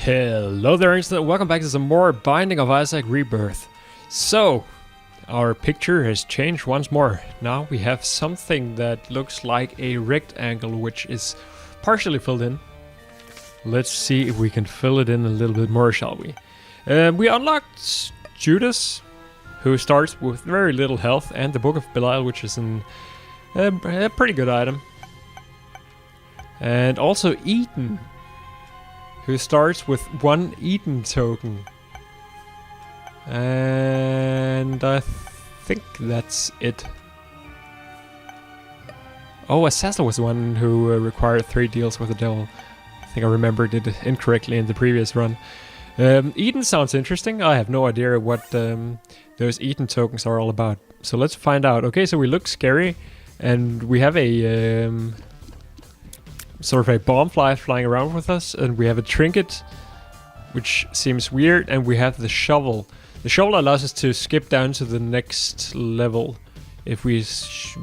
Hello there, Instant. Welcome back to some more Binding of Isaac Rebirth. So, our picture has changed once more. Now we have something that looks like a rectangle, which is partially filled in. Let's see if we can fill it in a little bit more, shall we? We unlocked Judas, who starts with very little health, and the Book of Belial, which is a pretty good item. And also Eden, who starts with 1 Eden token. And I think that's it. Oh, Assassin was the one who required 3 deals with the devil. I think I remembered it incorrectly in the previous run. Eden sounds interesting. I have no idea what those Eden tokens are all about. So let's find out. Okay, so we look scary. And we have a sort of a bomb fly flying around with us, and we have a trinket, which seems weird, and we have the shovel. The shovel allows us to skip down to the next level if we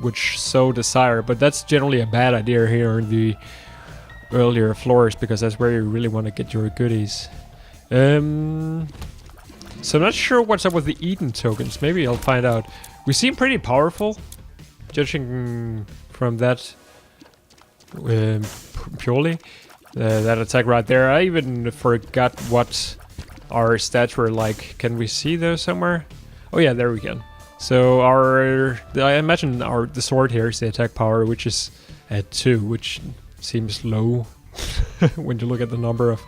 would so desire, but that's generally a bad idea here in the earlier floors, because that's where you really want to get your goodies. So I'm not sure what's up with the Eden tokens. Maybe I'll find out. We seem pretty powerful, judging from that purely. That attack right there, I even forgot what our stats were like. Can we see those somewhere? Oh yeah, there we go. So I imagine the sword here is the attack power, which is at 2, which seems low when you look at the number of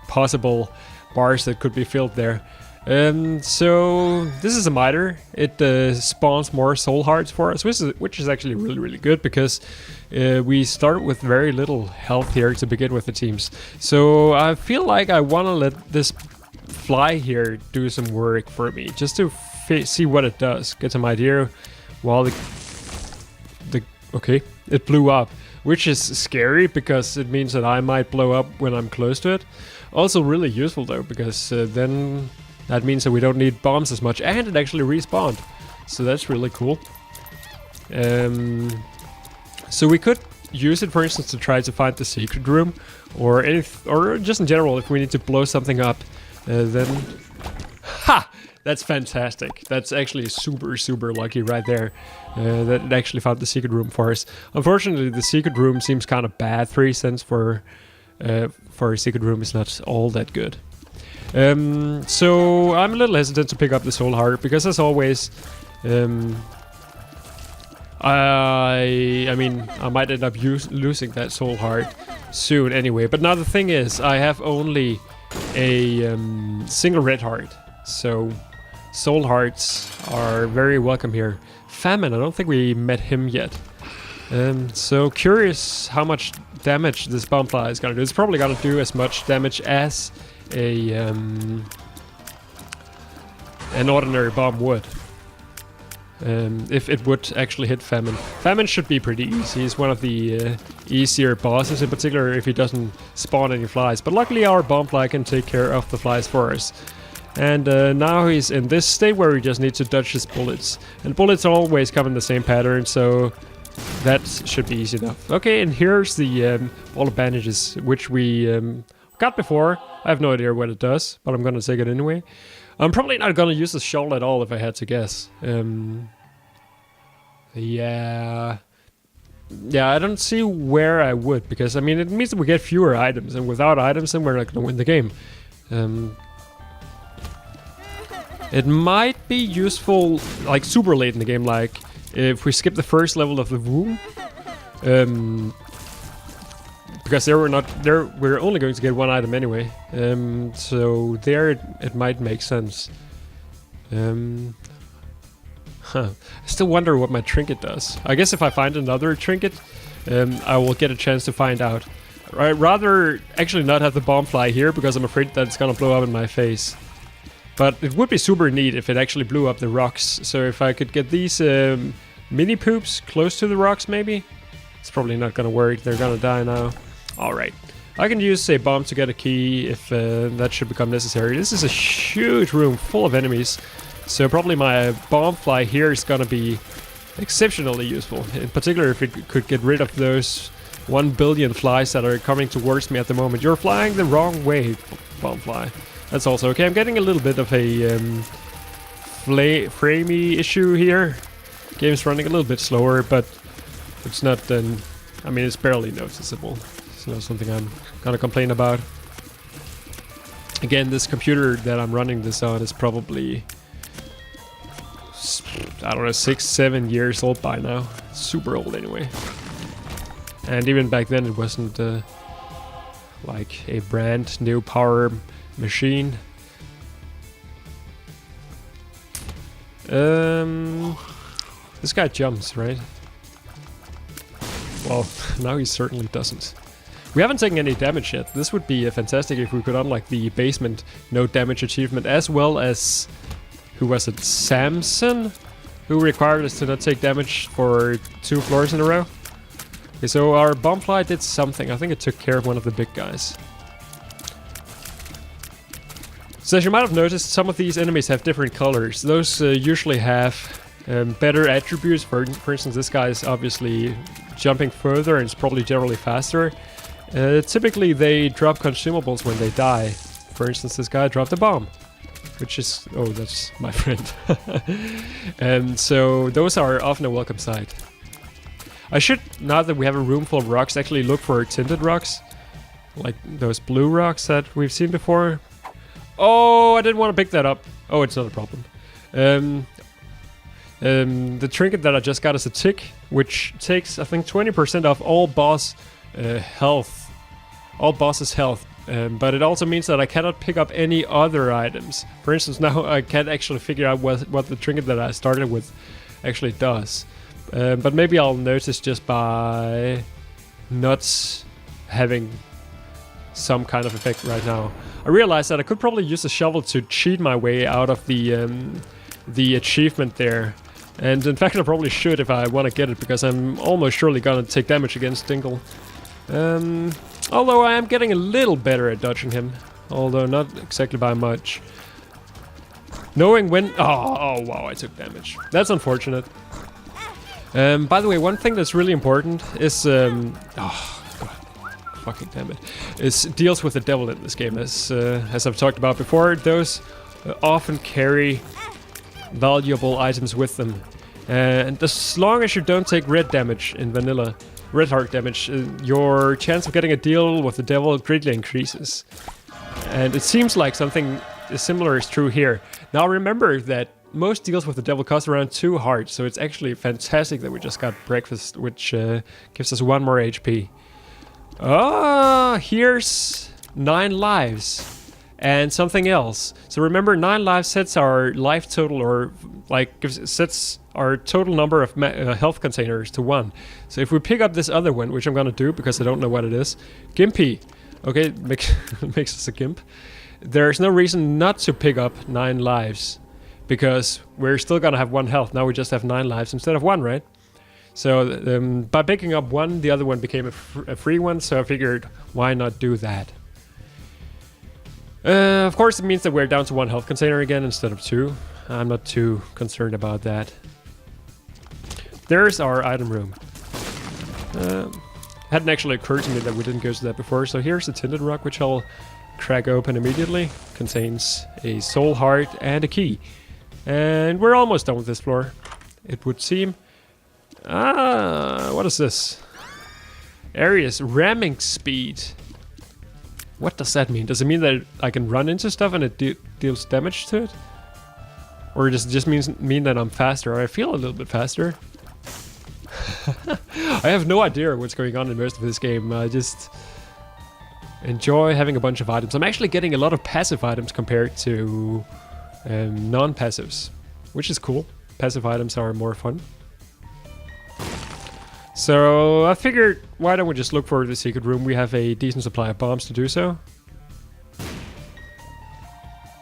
possible bars that could be filled there. So this is a miter. It spawns more soul hearts for us, which is actually really good, because we start with very little health here to begin with the teams. So I feel like I want to let this fly here do some work for me, just to see what it does, get some idea. While okay, it blew up, which is scary because it means that I might blow up when I'm close to it. Also really useful though, because then that means that we don't need bombs as much, and it actually respawned. So that's really cool. So we could use it, for instance, to try to find the secret room, or just in general, if we need to blow something up, then... Ha! That's fantastic. That's actually super lucky right there, that it actually found the secret room for us. Unfortunately, the secret room seems kind of bad. 3 cents for a secret room is not all that good. So I'm a little hesitant to pick up the soul heart, because as always, I mean, I might end up losing that soul heart soon anyway. But now the thing is, I have only a single red heart, so soul hearts are very welcome here. Famine, I don't think we met him yet. So curious how much damage this bomb fly is gonna do. It's probably gonna do as much damage as an ordinary bomb would. If it would actually hit Famine. Famine should be pretty easy. He's one of the easier bosses, in particular if he doesn't spawn any flies. But luckily our bomb fly can take care of the flies for us. And now he's in this state where we just need to dodge his bullets. And bullets always come in the same pattern, so that should be easy enough. Okay, and here's the ball of bandages, which we got before. I have no idea what it does, but I'm gonna take it anyway. I'm probably not gonna use the shovel at all if I had to guess. Yeah, I don't see where I would, because I mean it means that we get fewer items, and without items then we're not gonna win the game. It might be useful like super late in the game, like if we skip the first level of the womb. Because we're only going to get 1 item anyway. So there it might make sense. I still wonder what my trinket does. I guess if I find another trinket, I will get a chance to find out. I'd rather actually not have the bomb fly here, because I'm afraid that it's gonna blow up in my face. But it would be super neat if it actually blew up the rocks. So if I could get these mini poops close to the rocks, maybe? It's probably not gonna work. They're gonna die now. Alright. I can use a bomb to get a key if that should become necessary. This is a huge room full of enemies. So probably my bomb fly here is gonna be exceptionally useful. In particular if it could get rid of those 1 billion flies that are coming towards me at the moment. You're flying the wrong way. bomb fly. That's also okay. I'm getting a little bit of a framey issue here. Game's running a little bit slower, but it's not I mean, it's barely noticeable. It's not something I'm gonna complain about. Again, this computer that I'm running this on is probably, I don't know, 6-7 years old by now. Super old anyway. And even back then it wasn't like a brand new power machine. This guy jumps, right? Well, now he certainly doesn't. We haven't taken any damage yet. This would be fantastic if we could unlock the basement no damage achievement, as well as, who was it, Samson? Who required us to not take damage for 2 floors in a row. Okay, so our bomb fly did something. I think it took care of one of the big guys. So as you might have noticed, some of these enemies have different colors. Those usually have better attributes. For instance, this guy is obviously jumping further and it's probably generally faster. Typically they drop consumables when they die. For instance, this guy dropped a bomb, which is, oh, that's my friend. And so those are often a welcome sight. I should, now that we have a room full of rocks, actually look for tinted rocks, like those blue rocks that we've seen before. Oh, I didn't want to pick that up. Oh, it's not a problem. The trinket that I just got is a tick, which takes, I think, 20% off all boss health, all bosses' health. But it also means that I cannot pick up any other items. For instance, now I can't actually figure out what the trinket that I started with actually does. But maybe I'll notice just by not having some kind of effect right now. I realized that I could probably use a shovel to cheat my way out of the achievement there. And in fact, I probably should if I want to get it, because I'm almost surely gonna take damage against Dingle. Although I am getting a little better at dodging him, although not exactly by much. Knowing when... Oh, wow, I took damage. That's unfortunate. By the way, one thing that's really important is... oh, God, fucking damn it. Is deals with the devil in this game. As I've talked about before, those often carry valuable items with them. And as long as you don't take red damage in vanilla, red heart damage, your chance of getting a deal with the devil greatly increases. And it seems like something similar is true here. Now remember that most deals with the devil cost around 2 hearts, so it's actually fantastic that we just got breakfast, which gives us 1 more HP. Ah, here's 9 lives. And something else. So remember, 9 lives sets our life total, or like sets our total number of health containers to 1. So if we pick up this other one, which I'm gonna do because I don't know what it is, Gimpy. Okay, makes us a gimp. There's no reason not to pick up 9 lives, because we're still gonna have 1 health. Now we just have 9 lives instead of 1, right? So by picking up 1, the other one became a free one. So I figured, why not do that? Of course, it means that we're down to 1 health container again instead of 2. I'm not too concerned about that. There's our item room. Hadn't actually occurred to me that we didn't go to that before. So here's a tinted rock, which I'll crack open immediately. Contains a soul heart and a key. And we're almost done with this floor, it would seem. Ah, what is this? Area's ramming speed. What does that mean? Does it mean that I can run into stuff and it deals damage to it? Or does it just mean that I'm faster? Or I feel a little bit faster? I have no idea what's going on in most of this game. I just enjoy having a bunch of items. I'm actually getting a lot of passive items compared to non-passives, which is cool. Passive items are more fun. So I figured, why don't we just look for the secret room? We have a decent supply of bombs to do so.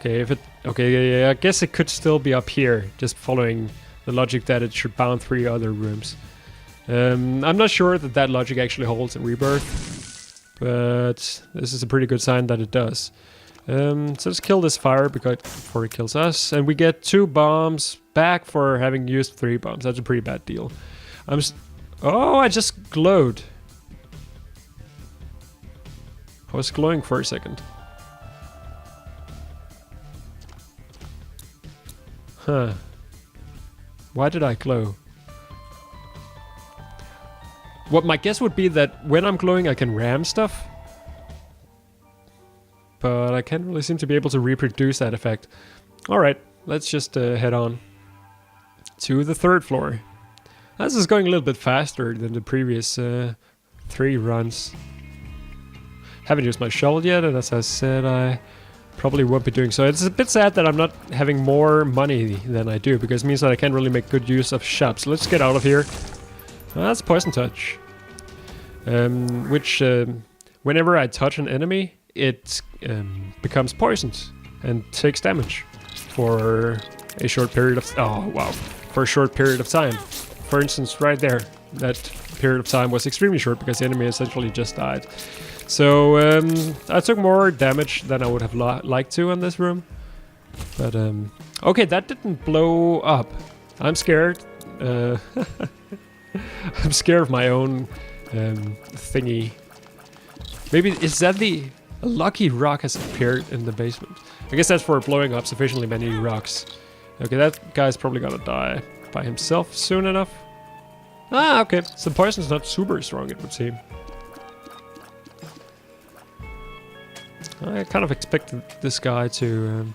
Okay, I guess it could still be up here, just following the logic that it should bound 3 other rooms. I'm not sure that that logic actually holds in Rebirth, but this is a pretty good sign that it does. So let's kill this fire before it kills us, and we get 2 bombs back for having used 3 bombs. That's a pretty bad deal. Oh, I just glowed. I was glowing for a second. Huh. Why did I glow? What my guess would be that when I'm glowing I can ram stuff. But I can't really seem to be able to reproduce that effect. Alright, let's just head on to the 3rd floor. This is going a little bit faster than the previous 3 runs. Haven't used my shovel yet, and as I said, I probably won't be doing so. It's a bit sad that I'm not having more money than I do, because it means that I can't really make good use of shops. Let's get out of here. That's Poison Touch. Which, whenever I touch an enemy, it becomes poisoned and takes damage for a short period of... Oh, wow. For a short period of time. For instance, right there. That period of time was extremely short because the enemy essentially just died. So, I took more damage than I would have liked to in this room. But, okay, that didn't blow up. I'm scared. I'm scared of my own thingy. Maybe, is that a lucky rock has appeared in the basement? I guess that's for blowing up sufficiently many rocks. Okay, that guy's probably gonna die by himself soon enough. Ah, okay. So poison's not super strong, it would seem. I kind of expected this guy to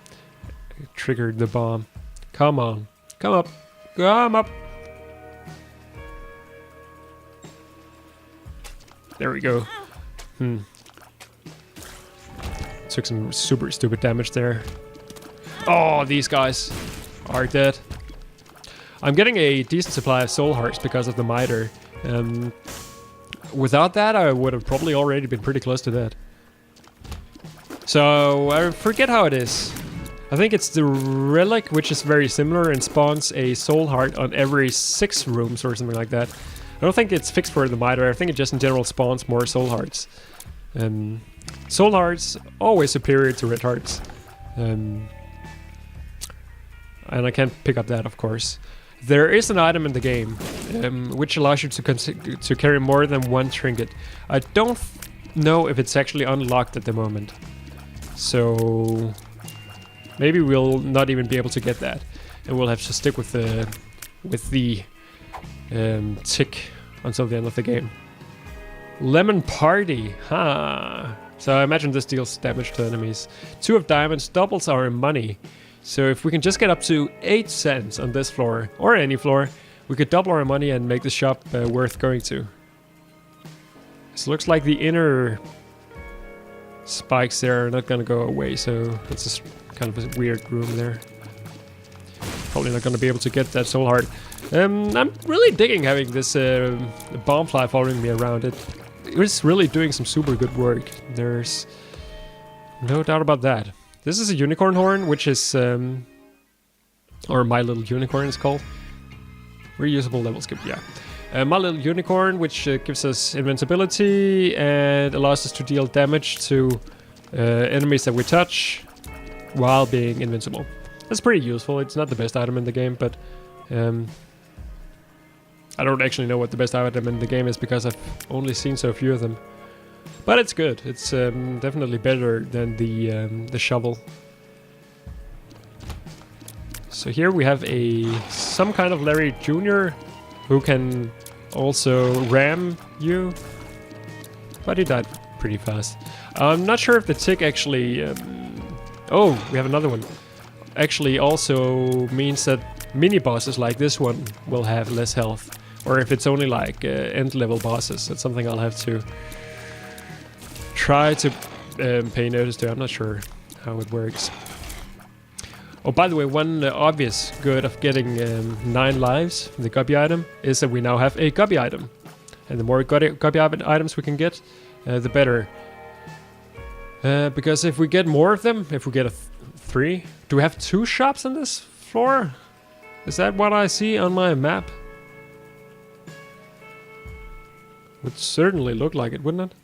trigger the bomb. Come on. Come up. Come up. There we go. Took some super stupid damage there. Oh, these guys are dead. I'm getting a decent supply of soul hearts because of the miter. Without that, I would have probably already been pretty close to that. So, I forget how it is. I think it's the relic, which is very similar and spawns a soul heart on every 6 rooms or something like that. I don't think it's fixed for the miter. I think it just in general spawns more soul hearts. Soul hearts, always superior to red hearts. And I can't pick up that, of course. There is an item in the game which allows you to carry more than 1 trinket. I don't know if it's actually unlocked at the moment. So maybe we'll not even be able to get that, and we'll have to stick with the tick until the end of the game. Lemon Party, huh? So I imagine this deals damage to enemies. 2 of diamonds doubles our money. So if we can just get up to 8 cents on this floor, or any floor, we could double our money and make the shop worth going to. So it looks like the inner spikes there are not gonna go away, so that's just kind of a weird room there. Probably not gonna be able to get that soul heart. I'm really digging having this bomb fly following me around. It is really doing some super good work. There's no doubt about that. This is a unicorn horn, which is or My Little Unicorn is called. Reusable level skip, yeah. My Little Unicorn, which gives us invincibility and allows us to deal damage to enemies that we touch while being invincible. That's pretty useful. It's not the best item in the game, but I don't actually know what the best item in the game is because I've only seen so few of them. But it's good. It's definitely better than the shovel. So here we have some kind of Larry Jr. who can also ram you, but he died pretty fast. I'm not sure if the tick actually... oh, we have another one. Actually also means that mini-bosses like this one will have less health. Or if it's only like end-level bosses. That's something I'll have to try to pay notice to. I'm not sure how it works. Oh, by the way, one obvious good of getting 9 lives, the guppy item, is that we now have a guppy item. And the more guppy items we can get, the better. Because if we get more of them, if we get 3... Do we have 2 shops on this floor? Is that what I see on my map? Would certainly look like it, wouldn't it?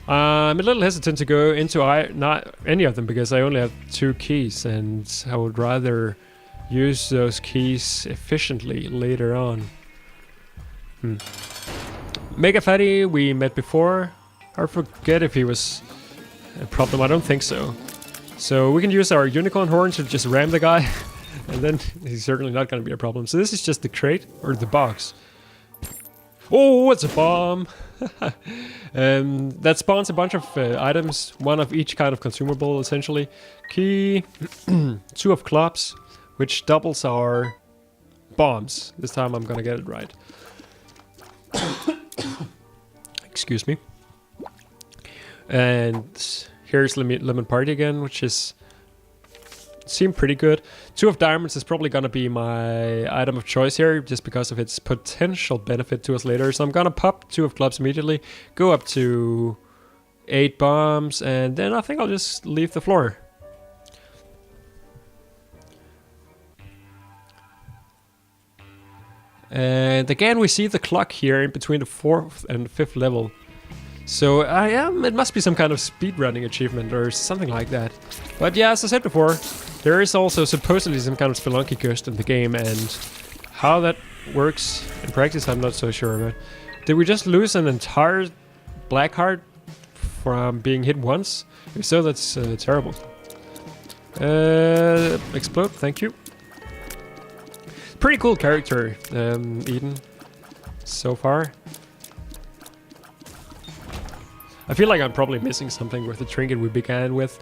I'm a little hesitant to go into not any of them because I only have 2 keys and I would rather use those keys efficiently later on. Mega Fatty we met before. I forget if he was a problem. I don't think so. So we can use our unicorn horn to just ram the guy. And then he's certainly not going to be a problem. So this is just the crate, or the box. Oh, it's a bomb! That spawns a bunch of items, one of each kind of consumable, essentially. Key, 2 of clubs, which doubles our bombs. This time I'm gonna get it right. Excuse me. And here's Lemon Party again, which is seem pretty good. 2 of diamonds is probably gonna be my item of choice here, just because of its potential benefit to us later. So I'm gonna pop 2 of clubs immediately, go up to 8 bombs, and then I think I'll just leave the floor. And again, we see the clock here in between the 4th and 5th level. So it must be some kind of speedrunning achievement or something like that. But yeah, as I said before, there is also supposedly some kind of Spelunky ghost in the game, and how that works in practice I'm not so sure about. Did we just lose an entire black heart from being hit once? If so, that's terrible. Explode, thank you. Pretty cool character, Eden, so far. I feel like I'm probably missing something with the trinket we began with.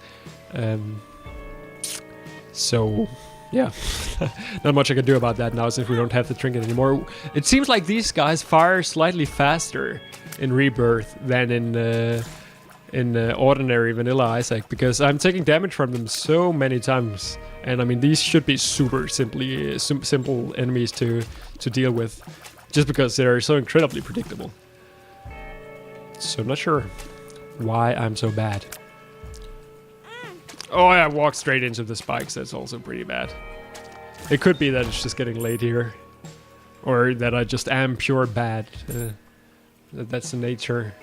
So, yeah. Not much I can do about that now since we don't have the trinket anymore. It seems like these guys fire slightly faster in Rebirth than in ordinary vanilla Isaac, because I'm taking damage from them so many times. And I mean, these should be super simple enemies to deal with, just because they're so incredibly predictable. So not sure why I'm so bad. Oh, I walked straight into the spikes. That's also pretty bad. It could be that it's just getting late here, or that I just am pure bad. That's the nature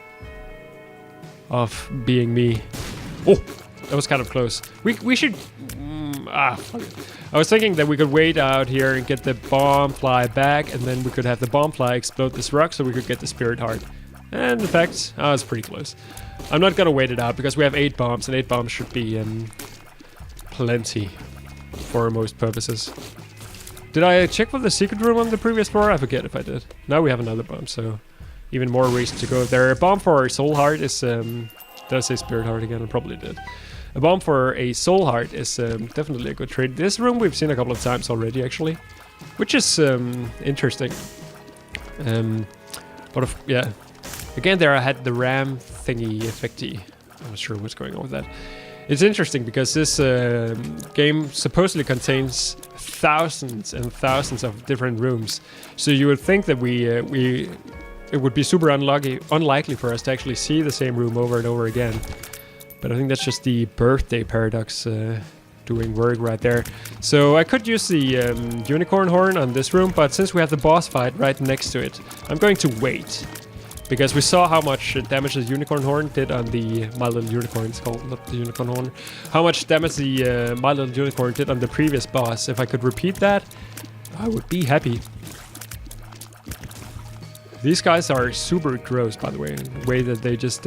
of being me. Oh, that was kind of close. We should. Fuck it. I was thinking that we could wait out here and get the bomb fly back, and then we could have the bomb fly explode this rock, so we could get the spirit heart. And in fact, it's pretty close. I'm not gonna wait it out because we have 8 bombs, and 8 bombs should be plenty for most purposes. Did I check for the secret room on the previous floor? I forget if I did. Now we have another bomb, so even more reason to go there. A bomb for a soul heart is did I say spirit heart again? I probably did. A bomb for a soul heart is definitely a good trade. This room we've seen a couple of times already, actually, which is interesting. But yeah. Again, there I had the ram thingy effecty. I'm not sure what's going on with that. It's interesting because this game supposedly contains thousands and thousands of different rooms. So you would think that it would be super unlikely for us to actually see the same room over and over again. But I think that's just the birthday paradox doing work right there. So I could use the unicorn horn on this room, but since we have the boss fight right next to it, I'm going to wait. Because we saw how much damage the unicorn horn did on the My Little Unicorn, it's called, not the unicorn horn. How much damage the My Little Unicorn did on the previous boss. If I could repeat that, I would be happy. These guys are super gross, by the way. The way that they just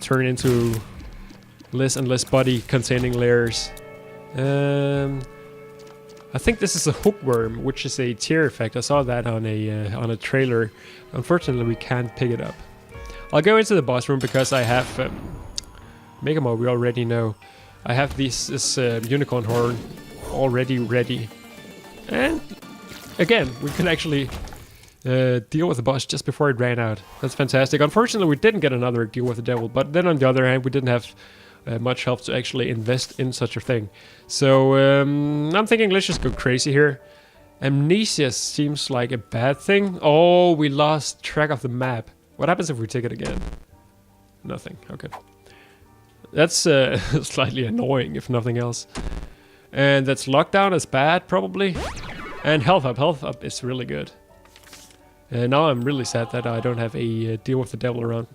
turn into less and less body containing layers. I think this is a hookworm, which is a tear effect. I saw that on a trailer. Unfortunately, we can't pick it up. I'll go into the boss room because I have Mega Mode. We already know. I have this unicorn horn already ready, and again, we can actually deal with the boss just before it ran out. That's fantastic. Unfortunately, we didn't get another deal with the devil, but then on the other hand, we didn't have much help to actually invest in such a thing. So I'm thinking let's just go crazy here. Amnesia seems like a bad thing. Oh, we lost track of the map. What happens if we take it again? Nothing. Okay. That's slightly annoying, if nothing else. And that's lockdown is bad, probably. And health up. Health up is really good. Now I'm really sad that I don't have a deal with the devil around.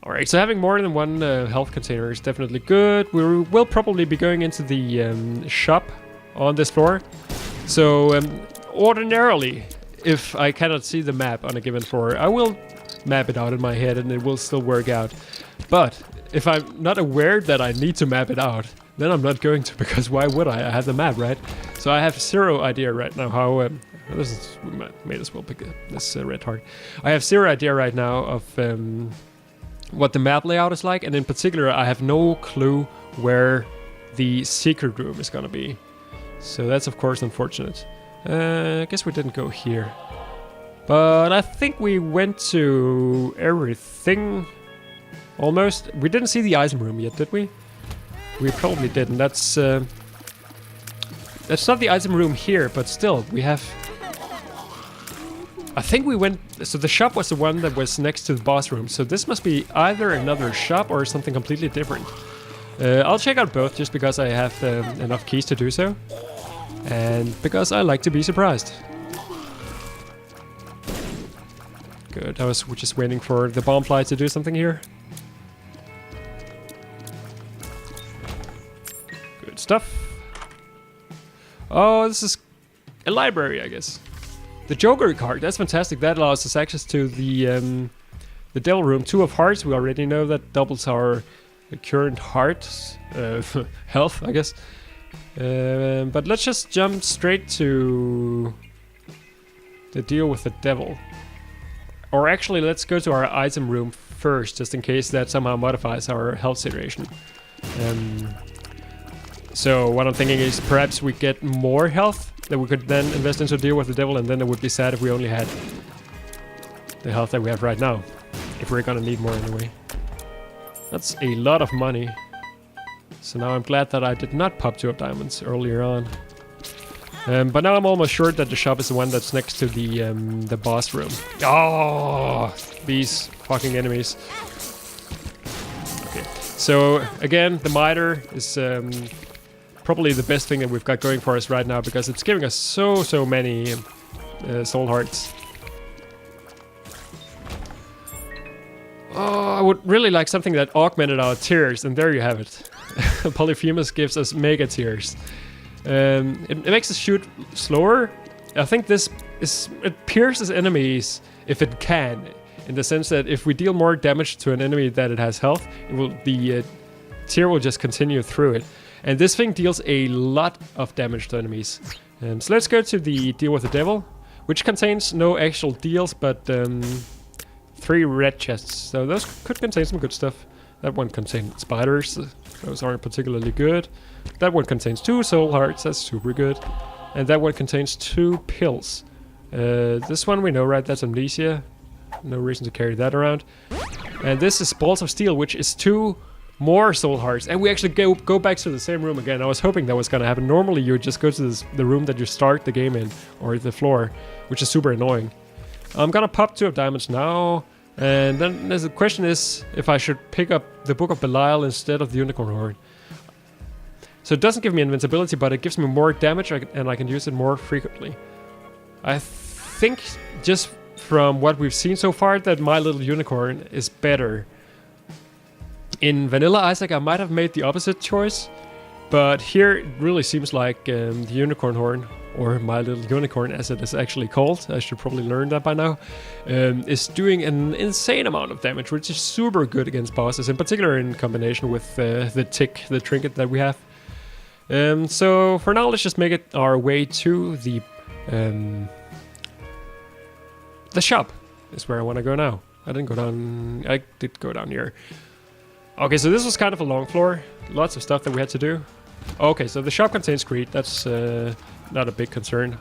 Alright, so having more than one health container is definitely good. We will probably be going into the shop on this floor. So ordinarily, if I cannot see the map on a given floor, I will just map it out in my head and it will still work out. But if I'm not aware that I need to map it out, then I'm not going to, because why would I? I have the map, right? So I have zero idea right now how... we may as well pick this red heart. I have zero idea right now of what the map layout is like, and in particular I have no clue where the secret room is gonna be. So that's of course unfortunate. I guess we didn't go here. But I think we went to everything almost. We didn't see the item room yet, did we? We probably didn't. That's not the item room here, but still, we have... I think we went... So the shop was the one that was next to the boss room, so this must be either another shop or something completely different. I'll check out both just because I have enough keys to do so. And because I like to be surprised. Good, I was just waiting for the bomb fly to do something here. Good stuff. Oh, this is a library, I guess. The Joker card, that's fantastic. That allows us access to the Devil Room. 2 of Hearts, we already know that doubles our current heart health, I guess. But let's just jump straight to the deal with the devil. Or actually, let's go to our item room first, just in case that somehow modifies our health situation. So what I'm thinking is perhaps we get more health that we could then invest into deal with the devil, and then it would be sad if we only had the health that we have right now. If we're gonna need more anyway. That's a lot of money. So now I'm glad that I did not pop 2 of diamonds earlier on. But now I'm almost sure that the shop is the one that's next to the boss room. Oh, these fucking enemies. Okay, so again, the miter is probably the best thing that we've got going for us right now, because it's giving us so many soul hearts. Oh, I would really like something that augmented our tears, and there you have it. Polyphemus gives us mega tears. It makes us shoot slower. I think it pierces enemies if it can, in the sense that if we deal more damage to an enemy that it has health, the tear will just continue through it. And this thing deals a lot of damage to enemies. So let's go to the deal with the devil, which contains no actual deals, but 3 red chests. So those could contain some good stuff. That one contains spiders. Those aren't particularly good. That one contains 2 soul hearts. That's super good. And that one contains 2 pills. This one we know, right? That's amnesia. No reason to carry that around. And this is balls of steel, which is 2 more soul hearts. And we actually go back to the same room again. I was hoping that was gonna happen. Normally you would just go to the room that you start the game in, or the floor, which is super annoying. I'm gonna pop 2 of diamonds now. And then the question is if I should pick up the Book of Belial instead of the Unicorn Horn. So it doesn't give me invincibility, but it gives me more damage, and I can use it more frequently. I think just from what we've seen so far that My Little Unicorn is better. In Vanilla Isaac I might have made the opposite choice, but here it really seems like the Unicorn Horn, or My Little Unicorn as it is actually called, I should probably learn that by now, is doing an insane amount of damage, which is super good against bosses, in particular in combination with the trinket that we have. So for now, let's just make it our way to the shop is where I want to go now. I didn't go down, I did go down here. Okay, so this was kind of a long floor, lots of stuff that we had to do. Okay, so the shop contains greed, that's not a big concern.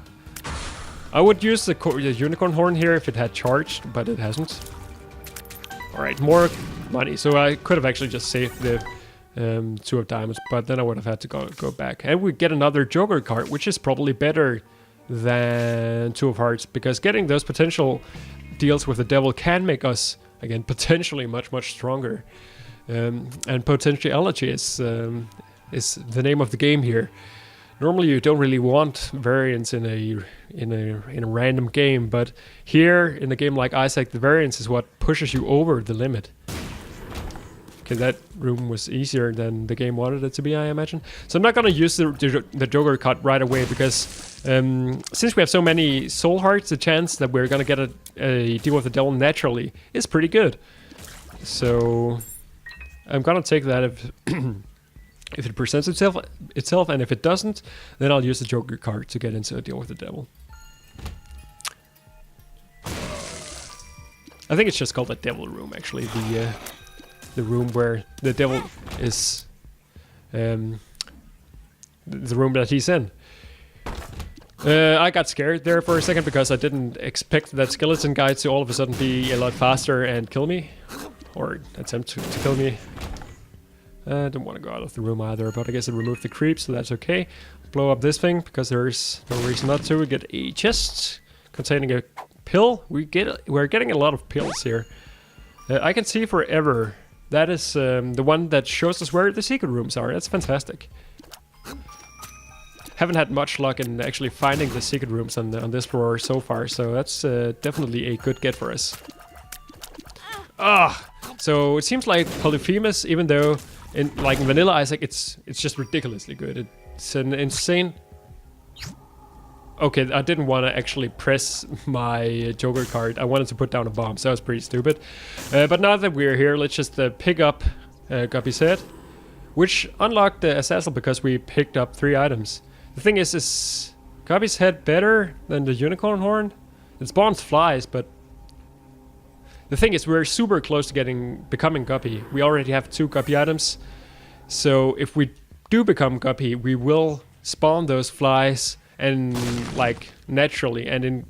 I would use the Unicorn Horn here if it had charged, but it hasn't. Alright, more money. So I could have actually just saved the 2 of diamonds, but then I would have had to go back. And we get another Joker card, which is probably better than 2 of Hearts, because getting those potential deals with the devil can make us, again, potentially much stronger. And potentiality is the name of the game here. Normally you don't really want variance in a random game, but here in a game like Isaac, the variance is what pushes you over the limit. Okay, that room was easier than the game wanted it to be, I imagine. So I'm not gonna use the Joker card right away, because Since we have so many soul hearts, the chance that we're gonna get a deal with the devil naturally is pretty good. So I'm gonna take that if if it presents itself, and if it doesn't, then I'll use the Joker card to get into a deal with the devil. I think it's just called the devil room, actually. The room where the devil is, the room that he's in. I got scared there for a second because I didn't expect that skeleton guy to all of a sudden be a lot faster and kill me, or attempt to kill me. I don't want to go out of the room either, but I guess I removed the creep, so that's okay. Blow up this thing because there's no reason not to. We get a chest containing a pill. We're getting a lot of pills here. I can see forever. That is the one that shows us where the secret rooms are. That's fantastic. Haven't had much luck in actually finding the secret rooms on this floor so far, so that's definitely a good get for us. So it seems like Polyphemus, even though in Vanilla Isaac, it's just ridiculously good. It's an insane. Okay, I didn't want to actually press my Joker card. I wanted to put down a bomb, so that was pretty stupid. But now that we're here, let's just pick up Guppy's head, which unlocked the Assassin because we picked up 3 items. The thing is Guppy's head better than the unicorn horn? It spawns flies, but the thing is we're super close to becoming Guppy. We already have 2 Guppy items, so if we do become Guppy, we will spawn those flies and naturally and in.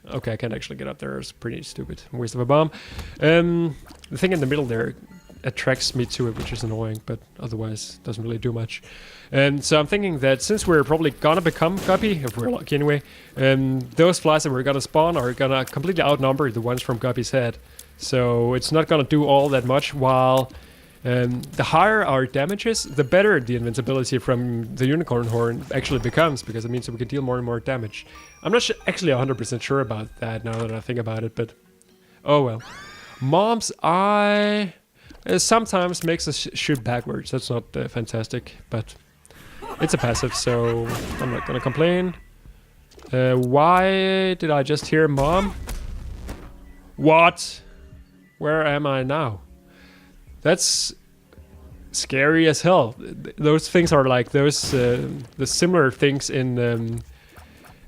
Okay, I can't actually get up there. It's pretty stupid. Waste of a bomb. The thing in the middle there attracts me to it, which is annoying, but otherwise doesn't really do much. And so I'm thinking that since we're probably gonna become Guppy, if we're lucky anyway, those flies that we're gonna spawn are gonna completely outnumber the ones from Guppy's head. So it's not gonna do all that much, while the higher our damage is, the better the invincibility from the unicorn horn actually becomes, because it means that we can deal more and more damage. I'm not actually 100% sure about that now that I think about it, but oh well. Mom's eye sometimes makes us shoot backwards. That's not fantastic, but it's a passive, so I'm not gonna complain. Why did I just hear Mom? What? Where am I now? That's scary as hell. Those things are like those the similar things in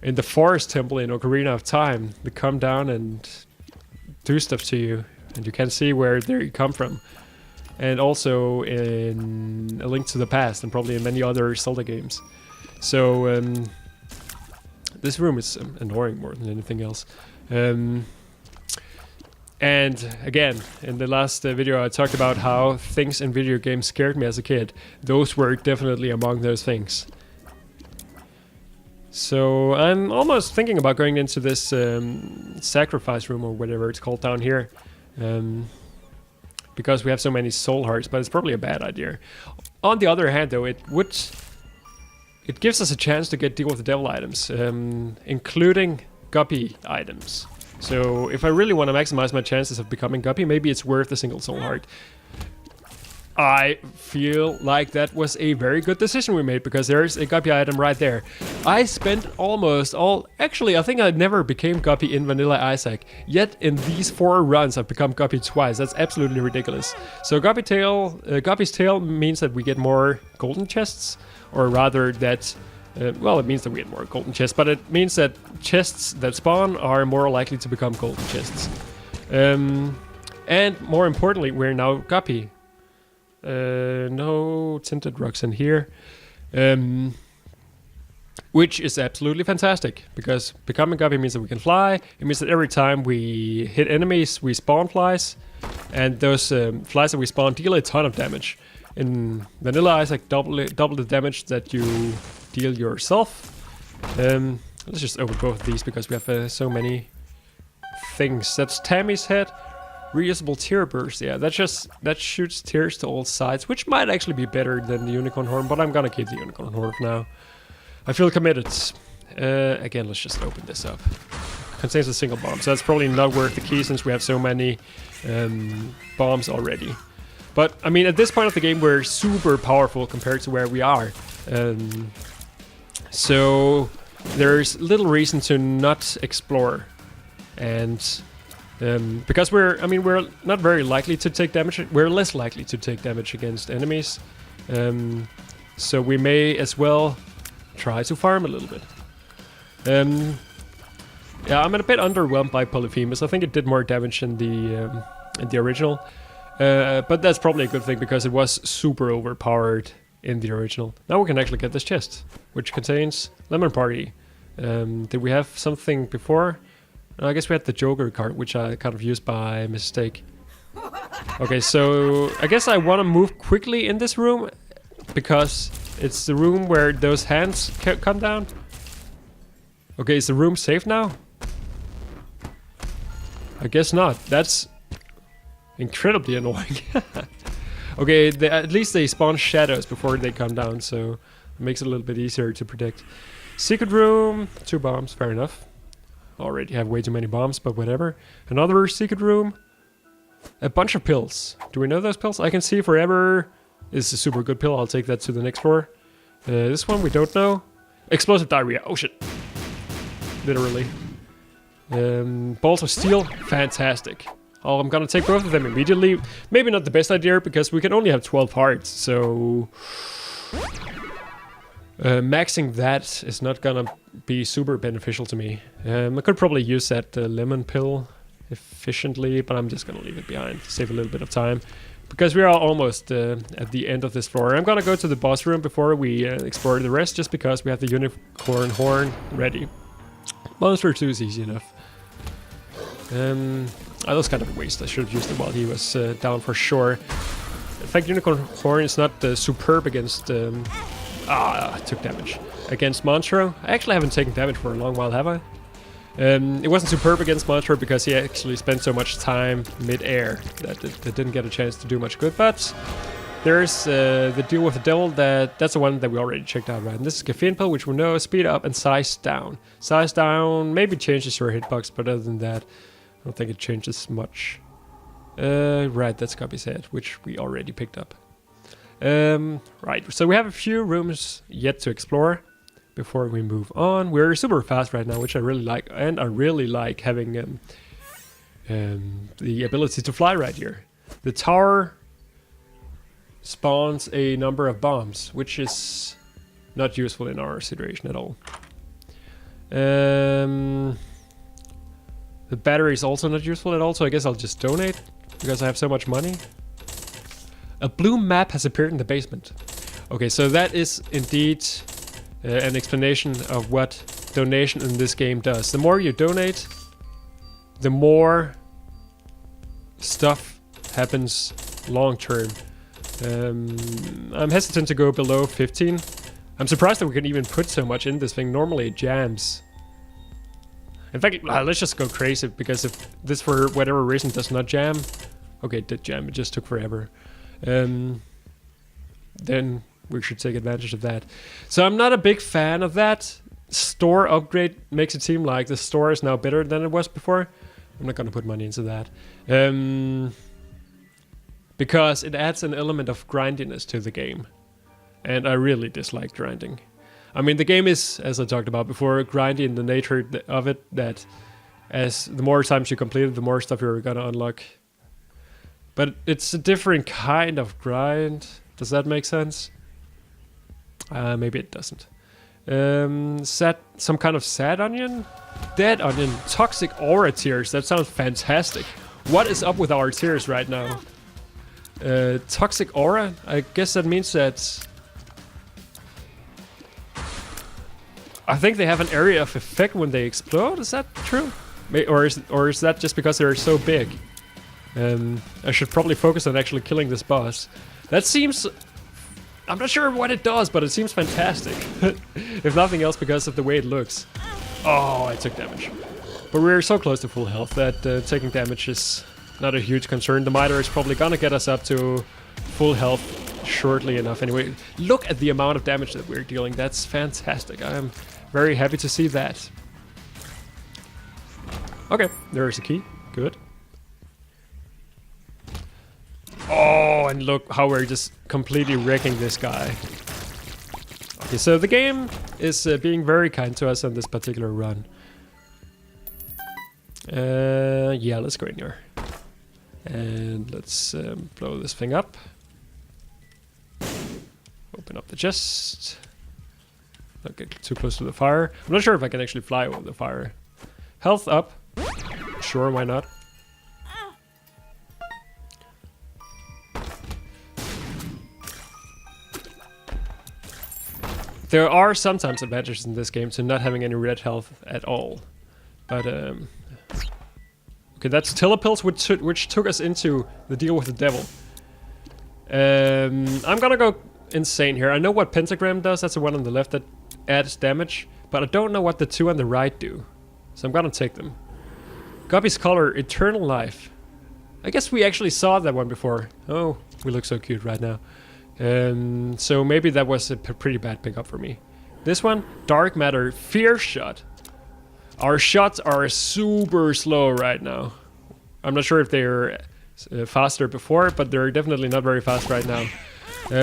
the forest temple in Ocarina of Time. They come down and do stuff to you, and you can't see where they come from. And also in A Link to the Past, and probably in many other Zelda games. So this room is annoying more than anything else. And again, in the last video I talked about how things in video games scared me as a kid. Those were definitely among those things. So I'm almost thinking about going into this sacrifice room or whatever it's called down here. Because we have so many soul hearts, but it's probably a bad idea. On the other hand though, it gives us a chance to deal with the devil items, including Guppy items. So if I really want to maximize my chances of becoming Guppy, maybe it's worth a single soul heart. I feel like that was a very good decision we made, because there's a Guppy item right there. I spent almost all... Actually, I think I never became Guppy in Vanilla Isaac. Yet in these 4 runs, I've become Guppy twice. That's absolutely ridiculous. So Guppy's tail means that we get more golden chests. Or rather that... well, it means that we get more golden chests, but it means that chests that spawn are more likely to become golden chests. And more importantly, we're now Guppy. No tinted rocks in here. Which is absolutely fantastic, because becoming Guppy means that we can fly. It means that every time we hit enemies, we spawn flies. And those flies that we spawn deal a ton of damage. In Vanilla Isaac, double the damage that you deal yourself. Let's just open both of these because we have so many things. That's Tammy's head. Reusable tear burst. Yeah, that shoots tears to all sides, which might actually be better than the unicorn horn, but I'm gonna keep the unicorn horn for now. I feel committed. Again, let's just open this up. Contains a single bomb, so that's probably not worth the key since we have so many bombs already. But I mean, at this point of the game, we're super powerful compared to where we are. So there's little reason to not explore. And because we're not very likely to take damage. We're less likely to take damage against enemies. So we may as well try to farm a little bit. Yeah, I'm a bit underwhelmed by Polyphemus. I think it did more damage in the original. But that's probably a good thing because it was super overpowered in the original. Now we can actually get this chest, which contains Lemon Party. Did we have something before? I guess we had the Joker card, which I kind of used by mistake. Okay, so I guess I want to move quickly in this room because it's the room where those hands come down. Okay, is the room safe now? I guess not. That's incredibly annoying. Okay, at least they spawn shadows before they come down, so it makes it a little bit easier to predict. Secret room, 2 bombs, fair enough. Already have way too many bombs, but whatever. Another secret room. A bunch of pills. Do we know those pills? I can see forever is a super good pill. I'll take that to the next floor. This one we don't know. Explosive diarrhea. Oh shit. Literally. Balls of steel. Fantastic. Oh, I'm gonna take both of them immediately. Maybe not the best idea because we can only have 12 hearts, so maxing that is not gonna be super beneficial to me. I could probably use that lemon pill efficiently, but I'm just gonna leave it behind to save a little bit of time because we are almost at the end of this floor. I'm gonna go to the boss room before we explore the rest, just because we have the unicorn horn ready. Monster 2 is easy enough. That was kind of a waste. I should have used it while he was down for sure. In fact, Unicorn Horn is not superb against... I took damage. Against Monstro. I actually haven't taken damage for a long while, have I? It wasn't superb against Monstro because he actually spent so much time mid-air that it didn't get a chance to do much good, but there's the deal with the devil. That's the one that we already checked out, right? And this is Caffeine Pill, which we know speed up and size down. Size down maybe changes your hitbox, but other than that, I don't think it changes much. Right, that's Copy Set, which we already picked up. Right, so we have a few rooms yet to explore before we move on. We're super fast right now, which I really like, and I really like having the ability to fly right here. The tower spawns a number of bombs, which is not useful in our situation at all. The battery is also not useful at all, so I guess I'll just donate because I have so much money. A blue map has appeared in the basement. Okay, so that is indeed an explanation of what donation in this game does. The more you donate, the more stuff happens long term. I'm hesitant to go below 15. I'm surprised that we can even put so much in this thing. Normally it jams. In fact, let's just go crazy, because if this for whatever reason does not jam... Okay, it did jam, it just took forever. Then we should take advantage of that. So I'm not a big fan of that. Store upgrade makes it seem like the store is now better than it was before. I'm not gonna put money into that. Because it adds an element of grindiness to the game. And I really dislike grinding. I mean, the game is, as I talked about before, grindy in the nature of it, that as the more times you complete it, the more stuff you're gonna unlock. But it's a different kind of grind. Does that make sense? Maybe it doesn't. Some kind of sad onion? Dead onion. Toxic aura tears. That sounds fantastic. What is up with our tears right now? Toxic aura? I guess that means that... I think they have an area of effect when they explode. Is that true? Or is that just because they're so big? I should probably focus on actually killing this boss. That seems... I'm not sure what it does, but it seems fantastic. If nothing else, because of the way it looks. Oh, I took damage. But we're so close to full health that taking damage is not a huge concern. The miter is probably gonna get us up to full health shortly enough. Anyway, look at the amount of damage that we're dealing. That's fantastic. I'm very happy to see that. Okay, there's a key. Good. Oh, and look how we're just completely wrecking this guy. Okay, so the game is being very kind to us on this particular run. Yeah, let's go in here. And let's blow this thing up. Open up the chest. Don't get too close to the fire. I'm not sure if I can actually fly over the fire. Health up. Sure, why not? There are sometimes advantages in this game to not having any red health at all. But, okay, that's Telepills, which took us into the deal with the devil. I'm gonna go insane here. I know what Pentagram does, that's the one on the left that adds damage. But I don't know what the two on the right do. So I'm gonna take them. Guppy's color, Eternal Life. I guess we actually saw that one before. Oh, we look so cute right now. So maybe that was a pretty bad pickup for me. This one, Dark Matter, Fear Shot. Our shots are super slow right now. I'm not sure if they're faster before, but they're definitely not very fast right now.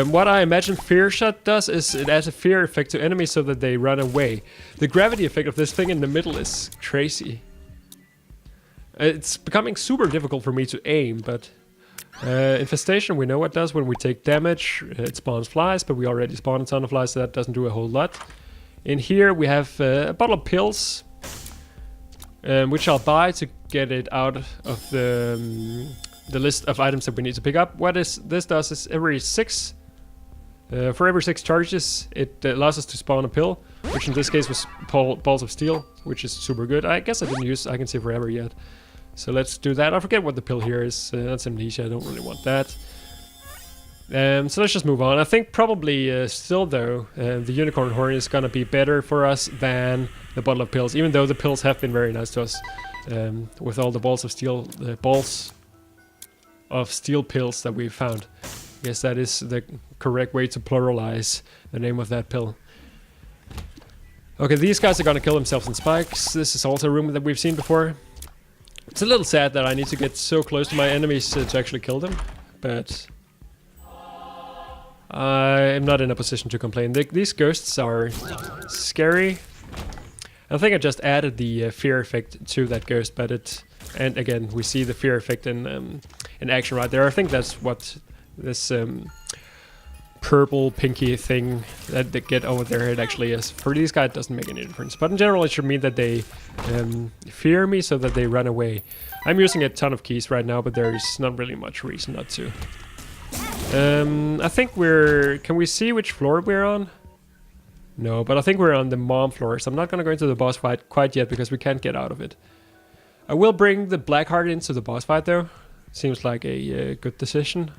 What I imagine Fear Shot does is it adds a fear effect to enemies so that they run away. The gravity effect of this thing in the middle is crazy. It's becoming super difficult for me to aim, but... Infestation, we know what it does when we take damage. It spawns flies, but we already spawned a ton of flies, so that doesn't do a whole lot. In here we have a bottle of pills, which I'll buy to get it out of the list of items that we need to pick up. What this does is for every 6 charges, it allows us to spawn a pill, which in this case was balls of steel, which is super good. I guess I didn't use I Can See Forever yet. So let's do that. I forget what the pill here is. That's amnesia. I don't really want that. So let's just move on. I think probably still though, the unicorn horn is gonna be better for us than the bottle of pills. Even though the pills have been very nice to us, with all the balls of steel pills that we've found. I guess that is the correct way to pluralize the name of that pill. Okay, these guys are gonna kill themselves in spikes. This is also a room that we've seen before. It's a little sad that I need to get so close to my enemies to actually kill them, but I'm not in a position to complain. These ghosts are scary. I think I just added the fear effect to that ghost, but and again we see the fear effect in action right there. I think that's what this purple pinky thing that they get over their head actually is. For these guys it doesn't make any difference, but in general it should mean that they fear me so that they run away. I'm using a ton of keys right now, but there is not really much reason not to. I think can we see which floor we're on? No, but I think we're on the mom floor, so I'm not gonna go into the boss fight quite yet because we can't get out of it. I will bring the black heart into the boss fight though. Seems like a good decision.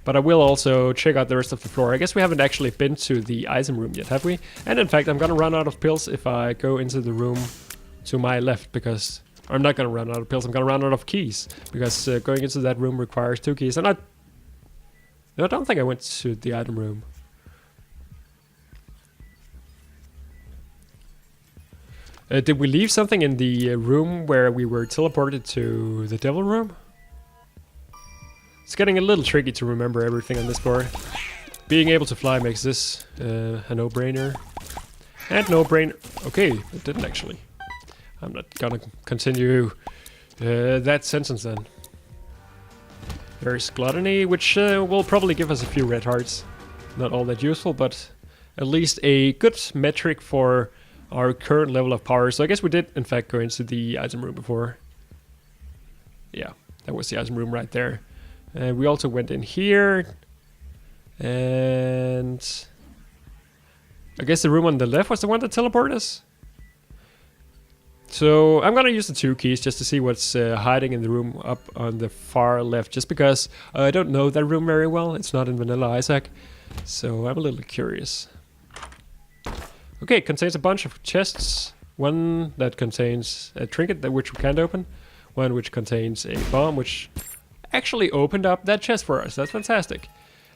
But I will also check out the rest of the floor. I guess we haven't actually been to the item room yet, have we? And in fact, I'm gonna run out of pills if I go into the room to my left, because... I'm not gonna run out of pills, I'm gonna run out of keys. Because going into that room requires 2 keys. And no, I don't think I went to the item room. Did we leave something in the room where we were teleported to the devil room? It's getting a little tricky to remember everything on this floor. Being able to fly makes this a no-brainer. And no-brainer... Okay, it didn't actually. I'm not gonna continue that sentence then. There's Gluttony, which will probably give us a few red hearts. Not all that useful, but at least a good metric for our current level of power. So I guess we did in fact go into the item room before. Yeah, that was the item room right there. We also went in here, and I guess the room on the left was the one that teleported us. So I'm gonna use the 2 keys just to see what's hiding in the room up on the far left, just because I don't know that room very well. It's not in Vanilla Isaac, so I'm a little curious. Okay, it contains a bunch of chests. One that contains a trinket which we can't open. One which contains a bomb which actually opened up that chest for us. That's fantastic.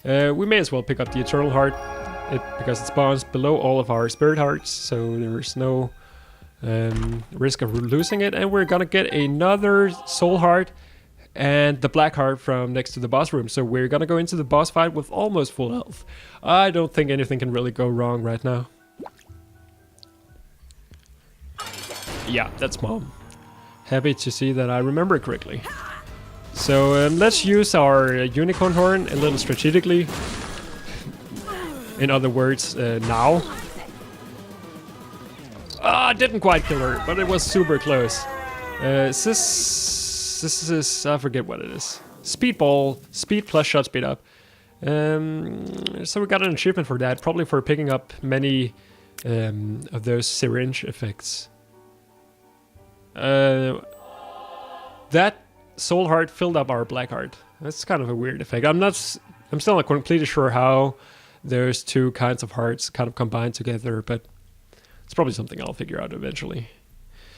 We may as well pick up the Eternal Heart because it spawns below all of our Spirit Hearts, so there's no risk of losing it. And we're gonna get another Soul Heart and the black heart from next to the boss room. So we're gonna go into the boss fight with almost full health. I don't think anything can really go wrong right now. Yeah, that's Mom. Happy to see that I remember correctly. So let's use our unicorn horn a little strategically. In other words, now. Ah, didn't quite kill her, but it was super close. This is, I forget what it is. Speedball, speed plus shot speed up. So we got an achievement for that, probably for picking up many of those syringe effects. That soul heart filled up our black heart. That's kind of a weird effect. I'm still not completely sure how those two kinds of hearts kind of combine together, but it's probably something I'll figure out eventually.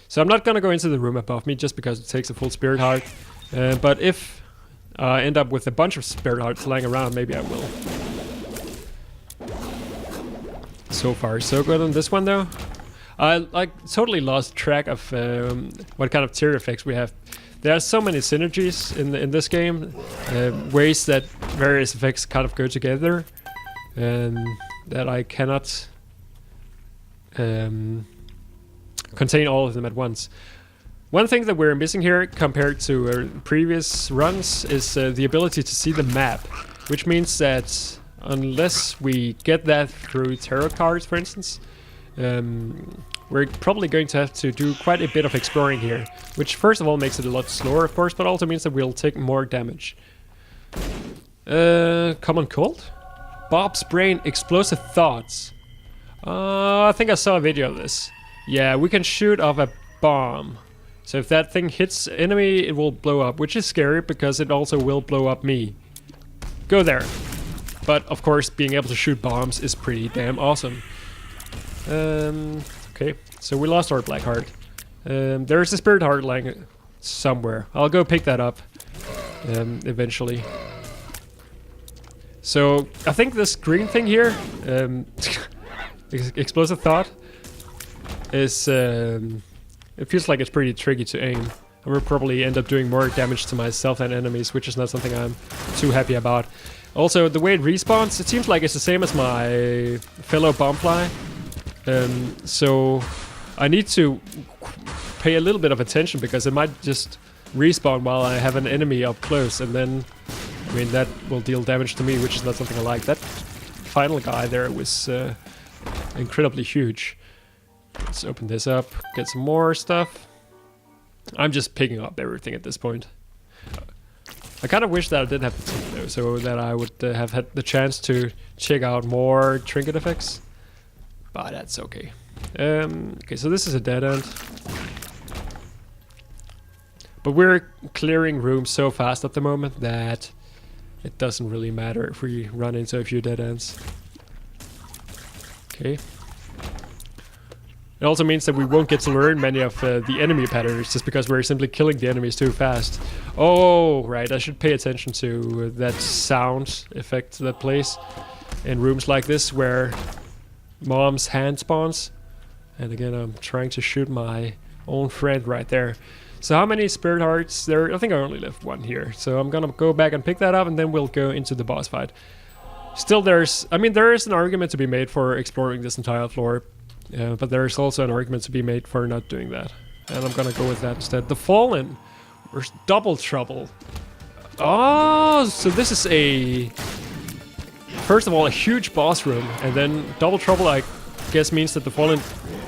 So I'm not gonna go into the room above me just because it takes a full spirit heart. But if I end up with a bunch of spirit hearts lying around, maybe I will. So far, so good on this one though. I totally lost track of what kind of tier effects we have. There are so many synergies in this game, ways that various effects kind of go together, that I cannot contain all of them at once. One thing that we're missing here compared to previous runs is the ability to see the map, which means that unless we get that through tarot cards, for instance, we're probably going to have to do quite a bit of exploring here, which first of all makes it a lot slower, of course, but also means that we'll take more damage. Common cold? Bob's brain, explosive thoughts. I think I saw a video of this. Yeah, we can shoot off a bomb. So if that thing hits enemy, it will blow up, which is scary because it also will blow up me. Go there. But of course, being able to shoot bombs is pretty damn awesome. Okay, so we lost our black heart. There's a spirit heart lying somewhere. I'll go pick that up eventually. So I think this green thing here, explosive thought, is it feels like it's pretty tricky to aim. I will probably end up doing more damage to myself and enemies, which is not something I'm too happy about. Also, the way it respawns, it seems like it's the same as my fellow bombfly. So I need to pay a little bit of attention because it might just respawn while I have an enemy up close, and then, I mean, that will deal damage to me, which is not something I like. That final guy there was incredibly huge. Let's open this up, get some more stuff. I'm just picking up everything at this point. I kind of wish that I didn't have the tip though, so that I would have had the chance to check out more trinket effects. But that's okay. Okay, so this is a dead end. But we're clearing rooms so fast at the moment that it doesn't really matter if we run into a few dead ends. Okay. It also means that we won't get to learn many of the enemy patterns just because we're simply killing the enemies too fast. Oh, right, I should pay attention to that sound effect that plays in rooms like this where Mom's hand spawns. And again, I'm trying to shoot my own friend right there. So how many spirit hearts there? I think I only left one here. So I'm gonna go back and pick that up and then we'll go into the boss fight. Still there is an argument to be made for exploring this entire floor. But there's also an argument to be made for not doing that. And I'm gonna go with that instead. The Fallen. There's double trouble. Oh, so this is a... First of all, a huge boss room. And then double trouble, I guess, means that the Fallen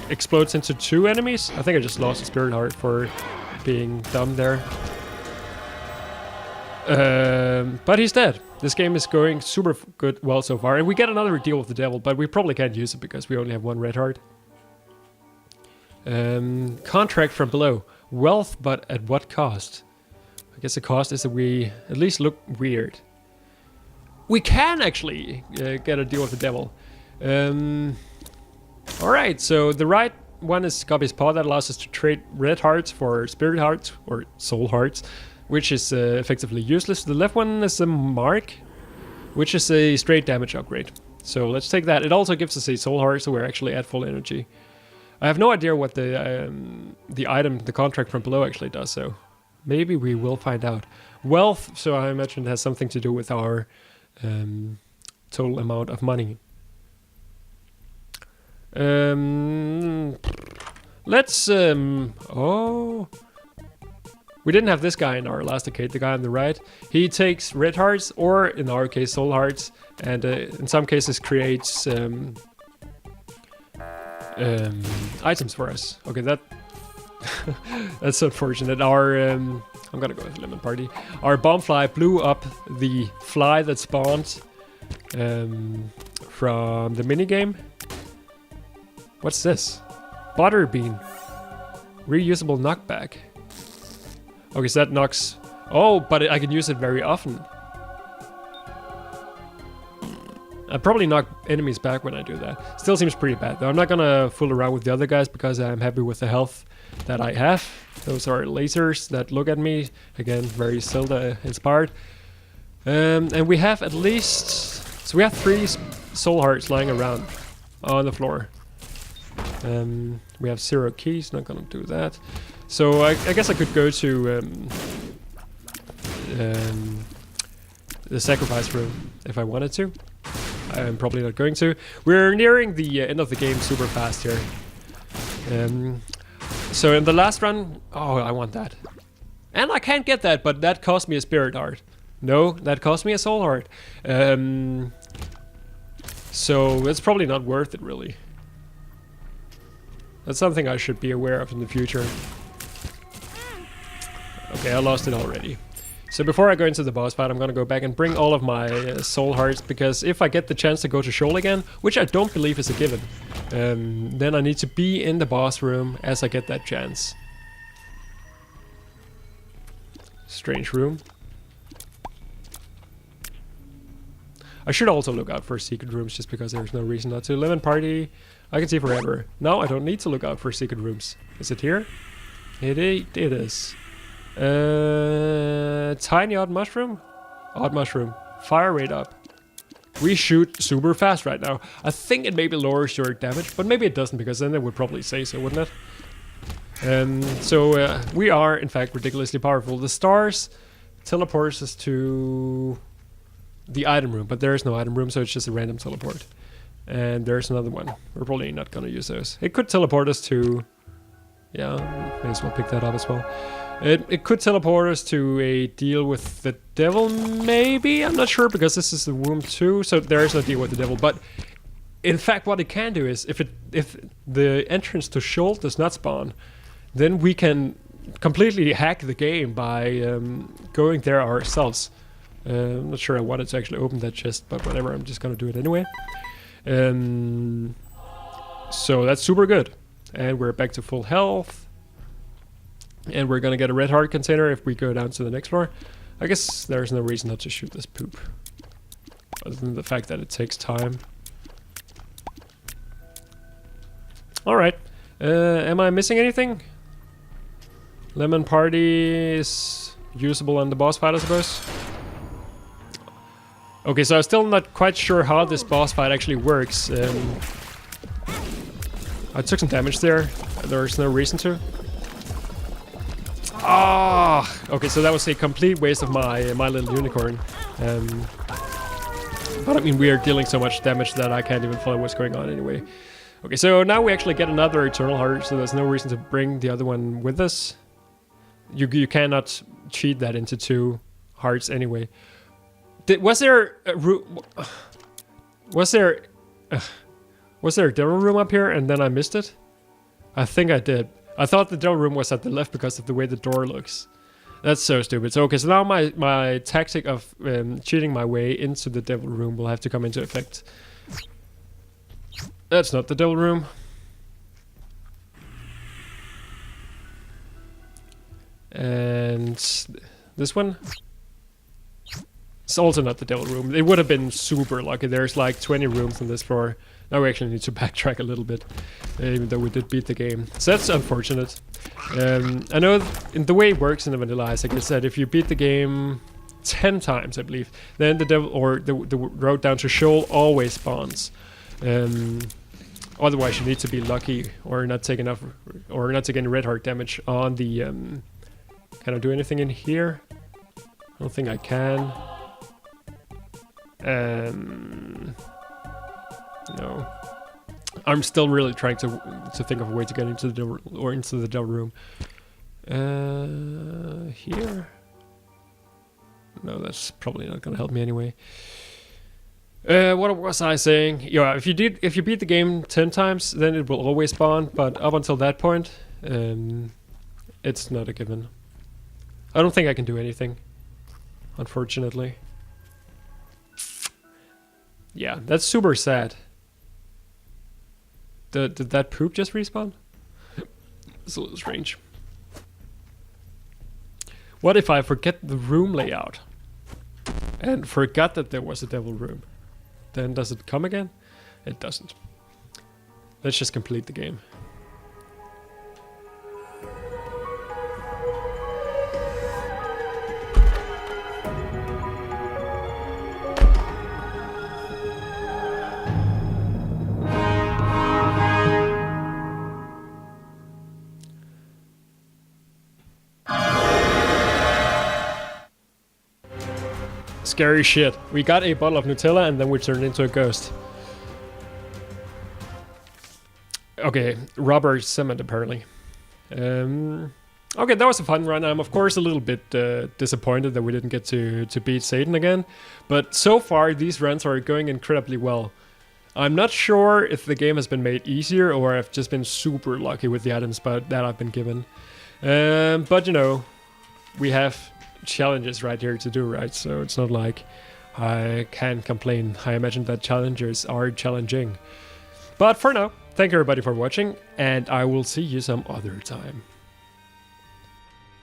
explodes into two enemies. I think I just lost a spirit heart for being dumb there. But he's dead. This game is going super well so far. And we get another deal with the devil, but we probably can't use it because we only have one red heart. Contract from below. Wealth, but at what cost? I guess the cost is that we at least look weird. We can actually get a deal with the devil. Alright, so the right one is Copy's Paw. That allows us to trade red hearts for spirit hearts, or soul hearts, which is effectively useless. The left one is a Mark, which is a straight damage upgrade. So let's take that. It also gives us a soul heart, so we're actually at full energy. I have no idea what the item, the contract from below, actually does, so Maybe we will find out. Wealth, so I imagine it has something to do with our total amount of money. Let's oh, we didn't have this guy in our last arcade, the guy on the right. He takes red hearts, or in our case soul hearts, and in some cases creates items for us. Okay, that's unfortunate. Our I'm gonna go with Lemon Party. Our bomb fly blew up the fly that spawned from the minigame. What's this? Butterbean. Reusable knockback. Okay, so that knocks... Oh, but I can use it very often. I probably knock enemies back when I do that. Still seems pretty bad, though. I'm not gonna fool around with the other guys because I'm happy with the health that I have. Those are lasers that look at me. Again, very Zelda inspired. And we have at least... So we have 3 soul hearts lying around on the floor. We have 0 keys, not gonna do that. So I guess I could go to the sacrifice room if I wanted to. I'm probably not going to. We're nearing the end of the game super fast here. So in the last run... Oh, I want that. And I can't get that, but that cost me a spirit heart. No, that cost me a soul heart. So it's probably not worth it, really. That's something I should be aware of in the future. Okay, I lost it already. So before I go into the boss fight, I'm gonna go back and bring all of my soul hearts, because if I get the chance to go to Shoal again, which I don't believe is a given, then I need to be in the boss room as I get that chance. Strange room. I should also look out for secret rooms just because there's no reason not to. Lemon Party, I can see forever. No, I don't need to look out for secret rooms. Is it here? It is. Tiny odd mushroom? Odd mushroom. Fire rate up. We shoot super fast right now. I think it maybe lowers your damage, but maybe it doesn't, because then it would probably say so, wouldn't it? So we are, in fact, ridiculously powerful. The stars teleports us to the item room, but there is no item room, so it's just a random teleport. And there's another one. We're probably not gonna use those. It could teleport us to... Yeah, may as well pick that up as well. It could teleport us to a deal with the devil, maybe? I'm not sure, because this is the room 2, so there is no deal with the devil. But in fact, what it can do is, if the entrance to Shoal does not spawn, then we can completely hack the game by going there ourselves. I'm not sure I wanted to actually open that chest, but whatever, I'm just gonna do it anyway. So that's super good. And we're back to full health. And we're gonna get a red heart container if we go down to the next floor. I guess there's no reason not to shoot this poop, other than the fact that it takes time. Alright. Am I missing anything? Lemon Party is usable on the boss fight, I suppose. Okay, so I'm still not quite sure how this boss fight actually works. I took some damage there. There's no reason to. Ah! Okay, so that was a complete waste of my little unicorn. But I mean, we are dealing so much damage that I can't even follow what's going on anyway. Okay, so now we actually get another Eternal Heart, so there's no reason to bring the other one with us. You cannot cheat that into 2 hearts anyway. Was there a was there a devil room up here and then I missed it? I think I did. I thought the devil room was at the left because of the way the door looks. That's so stupid. So okay, so now my tactic of cheating my way into the devil room will have to come into effect. That's not the devil room. And this one? It's also not the devil room. It would have been super lucky. There's like 20 rooms on this floor. Now we actually need to backtrack a little bit, even though we did beat the game. So that's unfortunate. I know in the way it works in the Vanilla Isaac is that if you beat the game 10 times, I believe, then the devil or the road down to Shoal always spawns. Otherwise, you need to be lucky or not take enough, or not take any red heart damage on the Can I do anything in here? I don't think I can. No. I'm still really trying to think of a way to get into the devil, or into the devil room. Here? No, that's probably not gonna help me anyway. What was I saying? Yeah, if you beat the game 10 times, then it will always spawn. But up until that point, it's not a given. I don't think I can do anything, unfortunately. Yeah, that's super sad. Did that poop just respawn? It's a little strange. What if I forget the room layout? And forgot that there was a devil room? Then does it come again? It doesn't. Let's just complete the game. Scary shit. We got a bottle of Nutella and then we turned into a ghost. Okay, rubber cement apparently. Okay, that was a fun run. I'm of course a little bit disappointed that we didn't get to beat Satan again. But so far these runs are going incredibly well. I'm not sure if the game has been made easier or I've just been super lucky with the items that I've been given. But you know, we have challenges right here to do, right? So it's not like I can complain. I imagine that challenges are challenging. But for now, thank you everybody for watching, and I will see you some other time.